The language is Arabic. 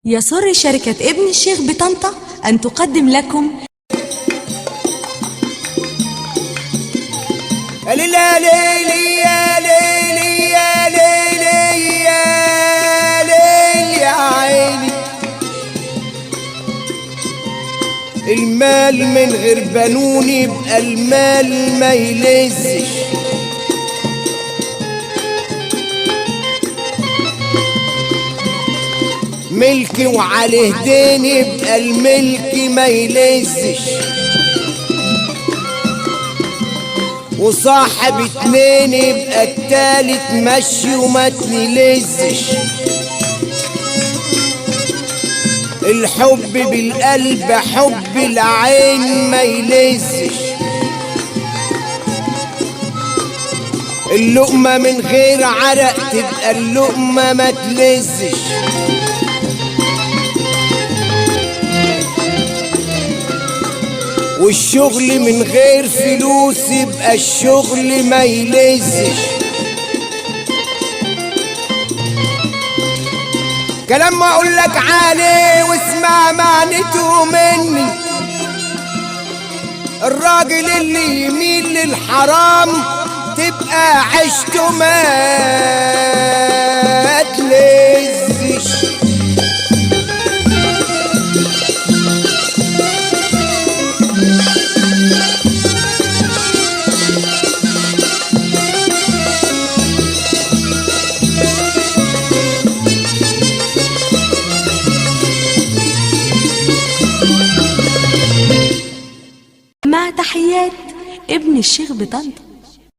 يسر شركة ابن الشيخ بطنطا أن تقدم لكم يا ليلي يا ليلي يا ليلي يا ليلي يا عيني، المال من غير بنون يبقى المال ما يلزش، ملكي وعليه دين يبقى الملك ما يلزش، وصاحب اتنين يبقى التالت مشي وما تلزش، الحب بالقلب حب العين ما يلزش، اللقمة من غير عرق تبقى اللقمة ما تلزش، والشغل من غير فلوس يبقى الشغل ما يلزش، كلام ما اقولك عليه واسمع معنته مني، الراجل اللي يميل للحرام تبقى عشته ما تلزش، مع تحيات ابن الشيخ بطنطا.